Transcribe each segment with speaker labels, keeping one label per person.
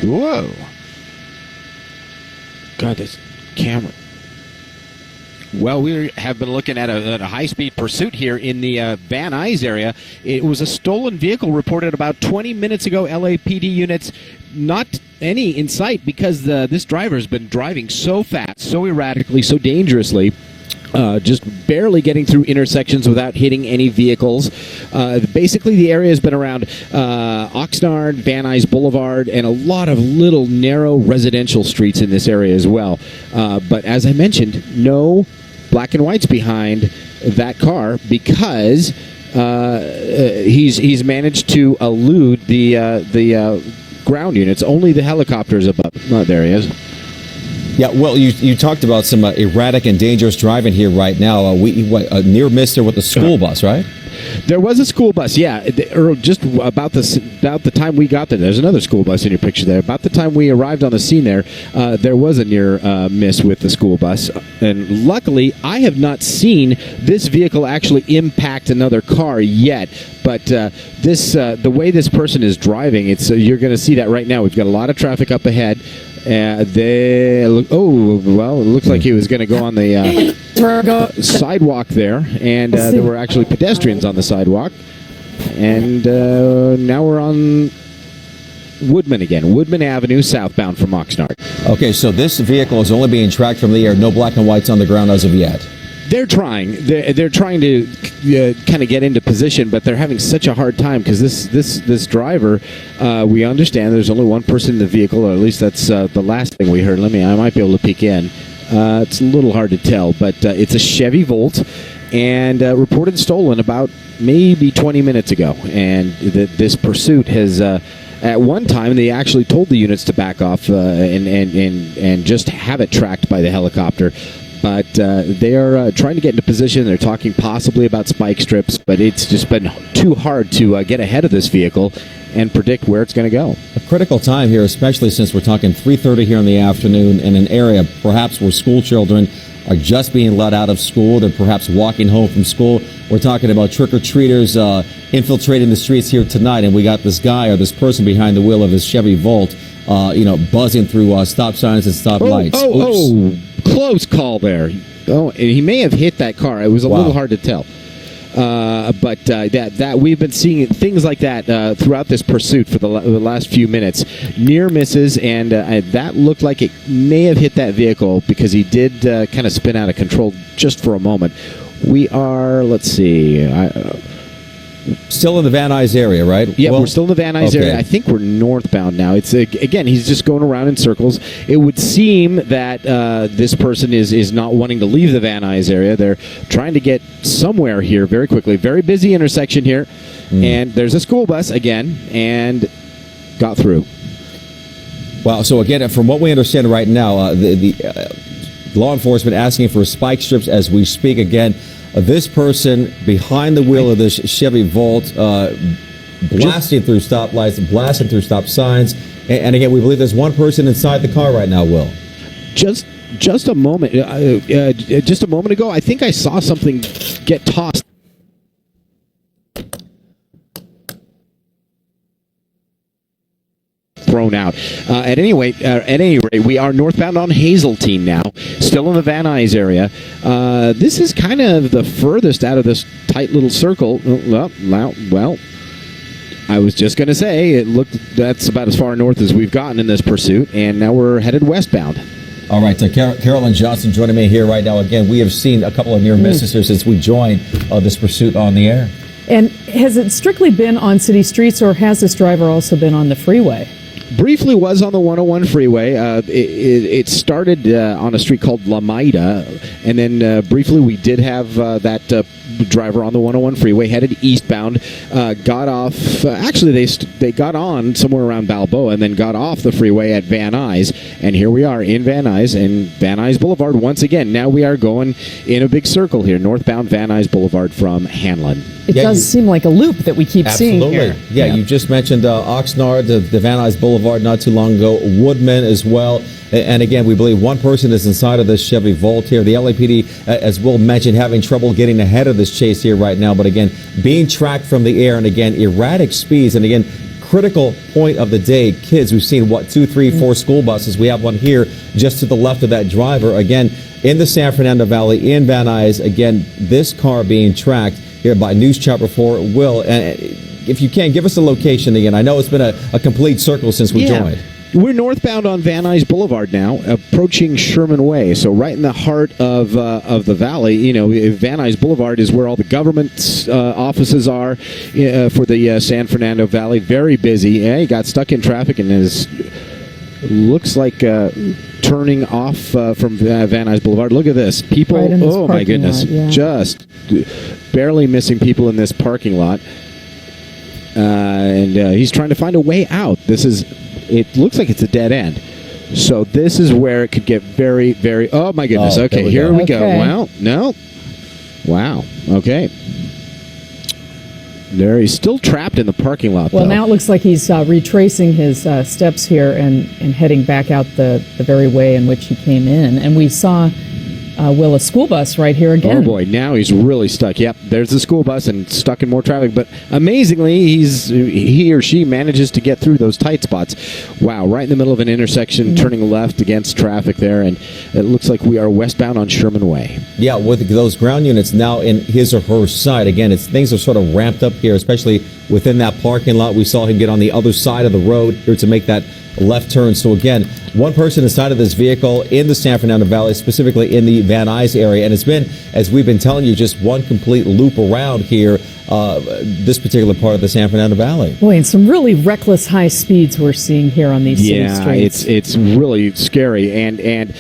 Speaker 1: Whoa. God, this camera. Well, we have been looking at a high-speed pursuit here in the Van Nuys area. It was a stolen vehicle reported about 20 minutes ago. LAPD units, not any in sight because this driver has been driving so fast, so erratically, so dangerously. Just barely getting through intersections without hitting any vehicles. Basically, the area has been around Oxnard, Van Nuys Boulevard, and a lot of little narrow residential streets in this area as well. But as I mentioned, no black and whites behind that car because he's managed to elude the ground units. Only the helicopters above. Oh, there he is.
Speaker 2: Yeah, well, you talked about some erratic and dangerous driving here right now. A near miss there with the school bus, right?
Speaker 1: There was a school bus, yeah. Just about the time we got there. There's another school bus in your picture there. About the time we arrived on the scene there was a near miss with the school bus. And luckily, I have not seen this vehicle actually impact another car yet. But the way this person is driving, you're going to see that right now. We've got a lot of traffic up ahead. It looks like he was going to go on the sidewalk there, and there were actually pedestrians on the sidewalk. And now we're on Woodman again, Woodman Avenue, southbound from Oxnard.
Speaker 2: Okay, so this vehicle is only being tracked from the air. No black and whites on the ground as of yet.
Speaker 1: They're trying. They're trying to kind of get into position, but they're having such a hard time because this driver. We understand there's only one person in the vehicle, or at least that's the last thing we heard. I might be able to peek in. It's a little hard to tell, but it's a Chevy Volt, and reported stolen about maybe 20 minutes ago. And this pursuit has. At one time, they actually told the units to back off and just have it tracked by the helicopter. But they are trying to get into position. They're talking possibly about spike strips, but it's just been too hard to get ahead of this vehicle and predict where it's going to go.
Speaker 2: A critical time here, especially since we're talking 3:30 here in the afternoon in an area perhaps where school children are just being let out of school. They're perhaps walking home from school. We're talking about trick-or-treaters infiltrating the streets here tonight, and we got this guy or this person behind the wheel of his Chevy Volt, buzzing through stop signs and stop lights.
Speaker 1: Close call there. Oh, he may have hit that car. It was a little hard to tell. But that we've been seeing things like that throughout this pursuit for the last few minutes. Near misses, and that looked like it may have hit that vehicle because he did kind of spin out of control just for a moment. We are, let's see...
Speaker 2: Still in the Van Nuys area, right?
Speaker 1: Yeah, we're still in the Van Nuys area. I think we're northbound now. It's again, he's just going around in circles. It would seem that this person is not wanting to leave the Van Nuys area. They're trying to get somewhere here very quickly. Very busy intersection here. And there's a school bus again, and got through.
Speaker 2: Wow, so again, from what we understand right now, the law enforcement asking for spike strips as we speak again. This person behind the wheel of this Chevy Volt blasting through stoplights, blasting through stop signs. And again, we believe there's one person inside the car right now, Will.
Speaker 1: Just a moment. Just a moment ago, I think I saw something get tossed. Thrown out. At any rate, we are northbound on Hazeltine now, still in the Van Nuys area. This is kind of the furthest out of this tight little circle. Well, I was just going to say that's about as far north as we've gotten in this pursuit, and now we're headed westbound.
Speaker 2: All right, Carolyn Johnson joining me here right now. Again, we have seen a couple of near misses here since we joined this pursuit on the air.
Speaker 3: And has it strictly been on city streets, or has this driver also been on the freeway?
Speaker 1: Briefly was on the 101 freeway. It started on a street called Lamaida, and then briefly we did have that driver on the 101 freeway headed eastbound, got off. Actually, they got on somewhere around Balboa and then got off the freeway at Van Nuys, and here we are in Van Nuys and Van Nuys Boulevard once again. Now we are going in a big circle here, northbound Van Nuys Boulevard from Hanlon.
Speaker 3: It does seem like a loop that we keep seeing here.
Speaker 2: Yeah, you just mentioned Oxnard, the Van Nuys Boulevard not too long ago, Woodman as well. And again, we believe one person is inside of this Chevy Volt here. The LAPD, as Will mentioned, having trouble getting ahead of this chase here right now. But again, being tracked from the air, and again, erratic speeds, and again, critical point of the day. Kids, we've seen, 2, 3, 4 school buses. We have one here just to the left of that driver. Again, in the San Fernando Valley, in Van Nuys. Again, this car being tracked here by News Chapter 4. Will, if you can, give us a location again. I know it's been a complete circle since we joined.
Speaker 1: We're northbound on Van Nuys Boulevard now, approaching Sherman Way. So right in the heart of the valley. You know, Van Nuys Boulevard is where all the government offices are for the San Fernando Valley. Very busy. Yeah, he got stuck in traffic and looks like turning off from Van Nuys Boulevard. Look at this. People, oh my goodness, just barely missing people in this parking lot. And he's trying to find a way out. It looks like it's a dead end. So this is where it could get very, very... Oh, my goodness. Okay, here we go. Well, no. Wow. Okay. There, he's still trapped in the parking lot,
Speaker 3: Well, now it looks like he's retracing his steps here and heading back out the very way in which he came in. And we saw... a school bus right here again.
Speaker 1: Oh, boy. Now he's really stuck. Yep, there's the school bus and stuck in more traffic. But amazingly, he or she manages to get through those tight spots. Wow, right in the middle of an intersection, turning left against traffic there. And it looks like we are westbound on Sherman Way.
Speaker 2: Yeah, with those ground units now in his or her side. Again, things are sort of ramped up here, especially within that parking lot. We saw him get on the other side of the road here to make that left turn. So again, one person inside of this vehicle in the San Fernando Valley, specifically in the Van Nuys area. And it's been, as we've been telling you, just one complete loop around here, this particular part of the San Fernando Valley.
Speaker 3: Boy, and some really reckless high speeds we're seeing here on these city streets.
Speaker 1: It's really scary. And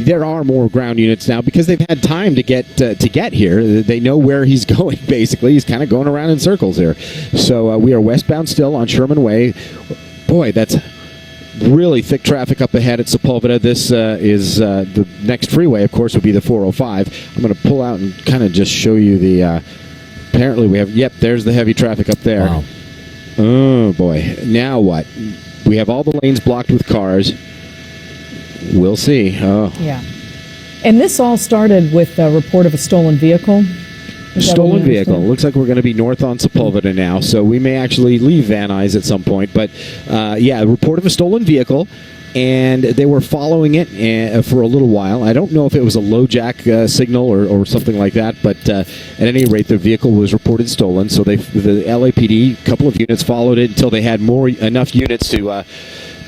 Speaker 1: there are more ground units now because they've had time to get here. They know where he's going, basically. He's kind of going around in circles here. So we are westbound still on Sherman Way. Boy, that's really thick traffic up ahead at Sepulveda. This is the next freeway, of course, would be the 405. I'm going to pull out and kind of just show you the... apparently we have... Yep, there's the heavy traffic up there.
Speaker 2: Wow.
Speaker 1: Oh, boy. Now what? We have all the lanes blocked with cars. We'll see. Oh.
Speaker 3: Yeah. And this all started with a report of a stolen vehicle.
Speaker 1: Stolen vehicle. Looks like we're going to be north on Sepulveda now, so we may actually leave Van Nuys at some point. But, report of a stolen vehicle, and they were following it for a little while. I don't know if it was a low jack signal or something like that, but at any rate, the vehicle was reported stolen. So the LAPD, a couple of units followed it until they had enough units to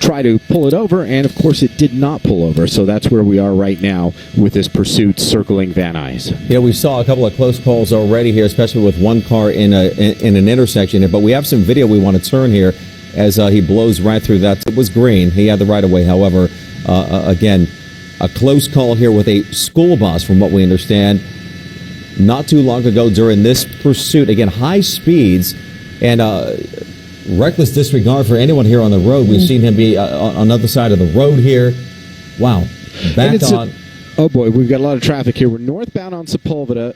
Speaker 1: try to pull it over, and of course it did not pull over. So that's where we are right now with this pursuit circling Van Nuys.
Speaker 2: Yeah, we saw a couple of close calls already here, especially with one car in an intersection here. But we have some video we want to turn here as he blows right through that. It was green. He had the right of way. However, again, a close call here with a school bus, from what we understand, not too long ago during this pursuit. Again, high speeds and reckless disregard for anyone here on the road. We've seen him be on the other side of the road here. Wow. Back on.
Speaker 1: Oh, boy, we've got a lot of traffic here. We're northbound on Sepulveda,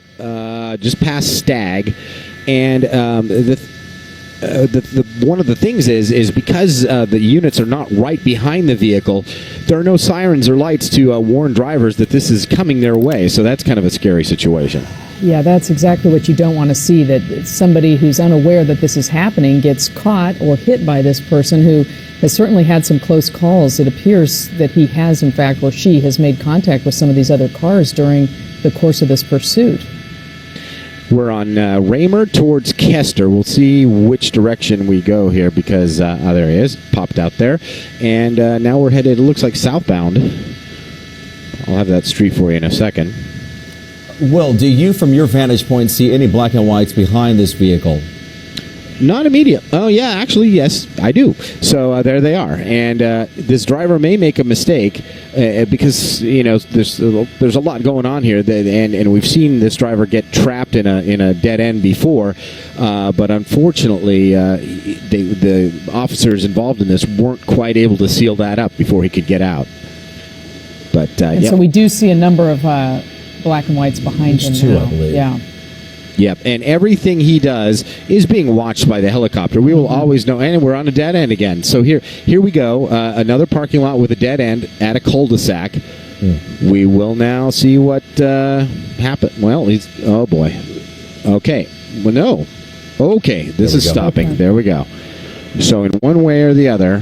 Speaker 1: just past Stag. And one of the things is because the units are not right behind the vehicle, there are no sirens or lights to warn drivers that this is coming their way. So that's kind of a scary situation.
Speaker 3: Yeah, that's exactly what you don't want to see, that somebody who's unaware that this is happening gets caught or hit by this person who has certainly had some close calls. It appears that he has, in fact, or she has made contact with some of these other cars during the course of this pursuit.
Speaker 1: We're on Raymer towards Kester. We'll see which direction we go here because, there he is, popped out there. And now we're headed, it looks like southbound. I'll have that street for you in a second.
Speaker 2: Will, do you, from your vantage point, see any black and whites behind this vehicle?
Speaker 1: Not immediate. Oh, yeah, actually, yes, I do. So there they are. And this driver may make a mistake because, there's a lot going on here. And we've seen this driver get trapped in a dead end before. But unfortunately, the officers involved in this weren't quite able to seal that up before he could get out. But,
Speaker 3: So we do see a number of black and whites behind him
Speaker 2: now.
Speaker 3: I believe. Yeah.
Speaker 1: Yep, and everything he does is being watched by the helicopter. We will always know, and we're on a dead end again. So here we go, another parking lot with a dead end at a cul-de-sac. We will now see what happened. Well, oh boy. Okay, well, no. Okay, this is stopping.
Speaker 3: Okay.
Speaker 1: There we go. So in one way or the other,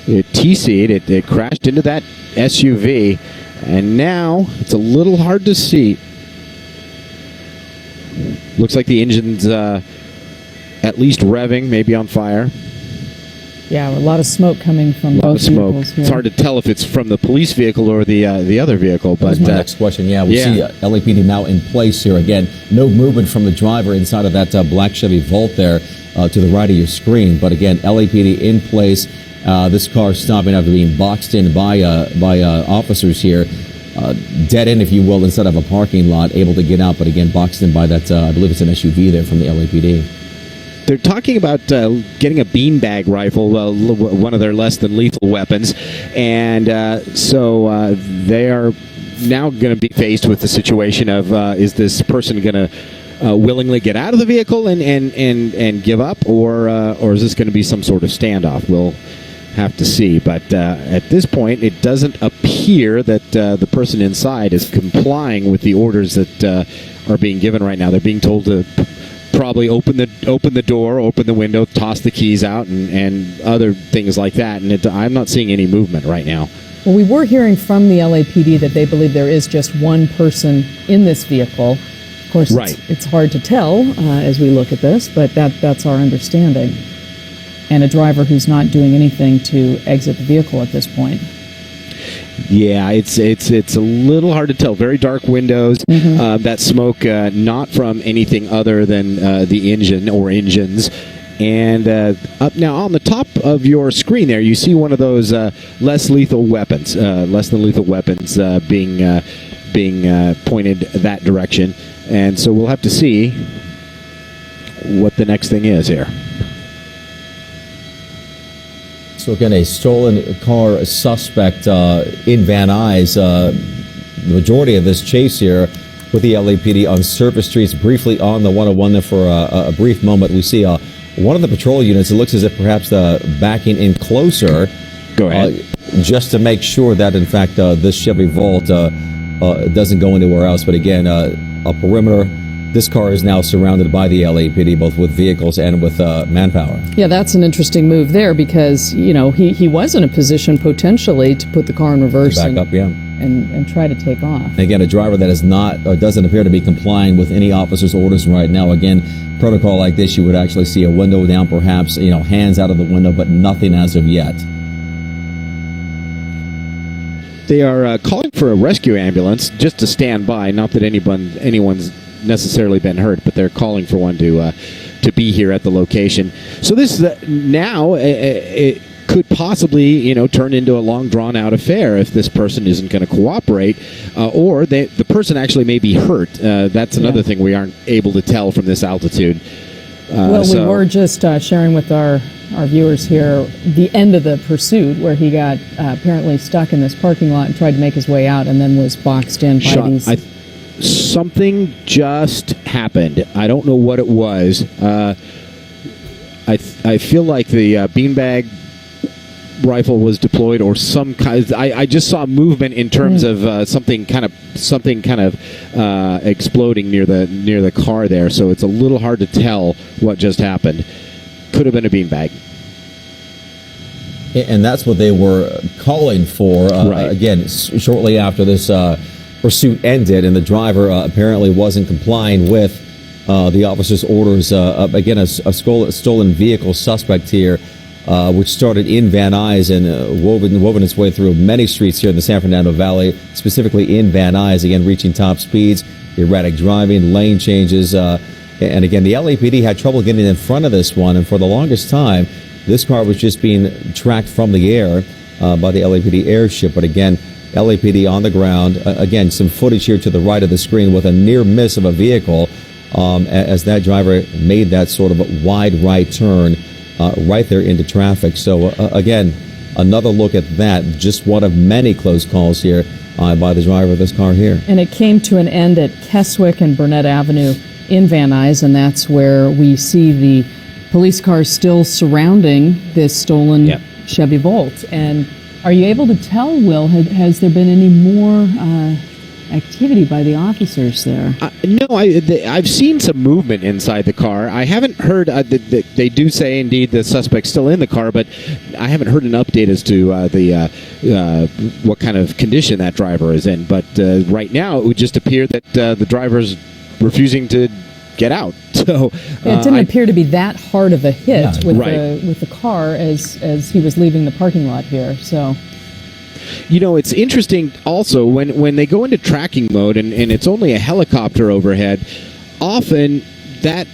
Speaker 1: it TC'd, it crashed into that SUV, and now it's a little hard to see. Looks like the engine's at least revving, maybe on fire.
Speaker 3: Yeah, a lot of smoke coming from both vehicles here.
Speaker 1: It's hard to tell if it's from the police vehicle or the other vehicle.
Speaker 2: That was my next question. Yeah, we see LAPD now in place here. Again, no movement from the driver inside of that black Chevy Volt there to the right of your screen. But again, LAPD in place. This car stopping after being boxed in by officers here. Dead end, if you will, instead of a parking lot, able to get out. But again, boxed in by that, I believe it's an SUV there from the LAPD.
Speaker 1: They're talking about getting a beanbag rifle, one of their less than lethal weapons, and so they are now going to be faced with the situation of is this person going to willingly get out of the vehicle and give up, or is this going to be some sort of standoff? We'll have to see. But at this point, it doesn't appear that the person inside is complying with the orders that are being given right now. They're being told to probably open the door, open the window, toss the keys out, and other things like that. And I'm not seeing any movement right now.
Speaker 3: Well, we were hearing from the LAPD that they believe there is just one person in this vehicle. Of course,
Speaker 1: right.
Speaker 3: It's hard to tell as we look at this, but that's our understanding. And a driver who's not doing anything to exit the vehicle at this point.
Speaker 1: Yeah, it's a little hard to tell. Very dark windows. Mm-hmm. That smoke not from anything other than the engine or engines. And up now on the top of your screen there, you see one of those less than lethal weapons being pointed that direction. And so we'll have to see what the next thing is here.
Speaker 2: So again, a stolen car suspect in Van Nuys. The majority of this chase here with the LAPD on surface streets, briefly on the 101 there for a brief moment. We see one of the patrol units. It looks as if perhaps backing in closer.
Speaker 1: Go ahead.
Speaker 2: Just to make sure that, in fact, this Chevy Volt doesn't go anywhere else. But again, a perimeter. This car is now surrounded by the LAPD, both with vehicles and with manpower. Yeah,
Speaker 3: that's an interesting move there because, he was in a position potentially to put the car in reverse.
Speaker 2: Back up, yeah.
Speaker 3: And try to take off.
Speaker 2: And again, a driver that is not or doesn't appear to be complying with any officer's orders right now. Again, protocol like this, you would actually see a window down, perhaps, hands out of the window, but nothing as of yet.
Speaker 1: They are calling for a rescue ambulance just to stand by. Not that anyone's necessarily been hurt, but they're calling for one to be here at the location. So this now it could possibly turn into a long drawn out affair if this person isn't going to cooperate, or the person actually may be hurt. That's another thing we aren't able to tell from this altitude.
Speaker 3: We were just sharing with our viewers here the end of the pursuit where he got apparently stuck in this parking lot and tried to make his way out and then was boxed in by these.
Speaker 1: Something just happened. I don't know what it was. I feel like the beanbag rifle was deployed, or some kind. I just saw movement in terms of something kind of exploding near the car there. So it's a little hard to tell what just happened. Could have been a beanbag.
Speaker 2: And that's what they were calling for.
Speaker 1: Right.
Speaker 2: Again, shortly after this pursuit ended, and the driver apparently wasn't complying with the officer's orders. Again, a stolen vehicle suspect here, which started in Van Nuys and woven its way through many streets here in the San Fernando Valley, specifically in Van Nuys, again, reaching top speeds, erratic driving, lane changes. And again, the LAPD had trouble getting in front of this one, and for the longest time, this car was just being tracked from the air by the LAPD airship. But again, LAPD on the ground. Again, some footage here to the right of the screen with a near miss of a vehicle as that driver made that sort of a wide right turn right there into traffic. So again, another look at that. Just one of many close calls here by the driver of this car here.
Speaker 3: And it came to an end at Keswick and Burnett Avenue in Van Nuys, and that's where we see the police cars still surrounding this stolen Chevy Volt. And are you able to tell, Will, has there been any more activity by the officers there.
Speaker 1: No, I've seen some movement inside the car. I haven't heard. They do say indeed the suspect's still in the car, but I haven't heard an update as to what kind of condition that driver is in. But right now, it would just appear that the driver's refusing to get out. So
Speaker 3: it didn't appear to be that hard of a hit with the car as he was leaving the parking lot here. So.
Speaker 1: It's interesting also when they go into tracking mode and it's only a helicopter overhead, often that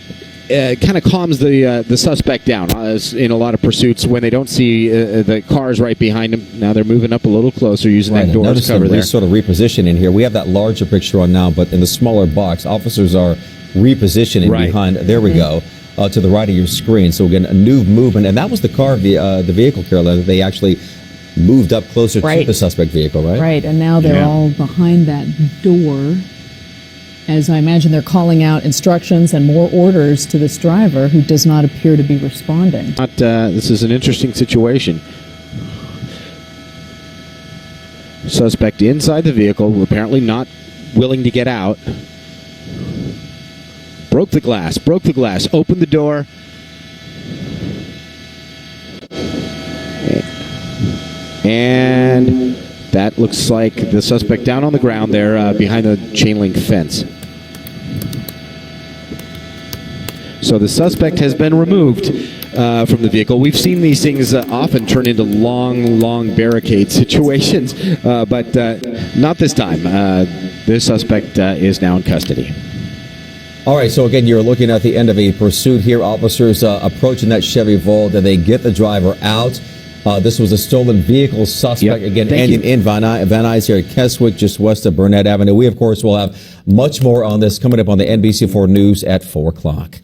Speaker 1: kind of calms the suspect down in a lot of pursuits when they don't see the cars right behind them. Now they're moving up a little closer using that door cover there.
Speaker 2: Sort of repositioning here. We have that larger picture on now, but in the smaller box, officers are repositioning behind. There we go. To the right of your screen. So again, a new movement, and that was the car, the vehicle, Carolina, that they actually moved up closer to the suspect vehicle, right?
Speaker 3: Right, and now they're all behind that door. As I imagine, they're calling out instructions and more orders to this driver who does not appear to be responding.
Speaker 1: This is an interesting situation. Suspect inside the vehicle, apparently not willing to get out. Broke the glass, opened the door. And that looks like the suspect down on the ground there behind the chain link fence. So the suspect has been removed from the vehicle. We've seen these things often turn into long barricade situations, but not this time. This suspect is now in custody.
Speaker 2: All right, so again, you're looking at the end of a pursuit here. Officers approaching that Chevy Volt, and they get the driver out. This was a stolen vehicle suspect, again, ending in Van Nuys here at Keswick, just west of Burnett Avenue. We, of course, will have much more on this coming up on the NBC4 News at 4 o'clock.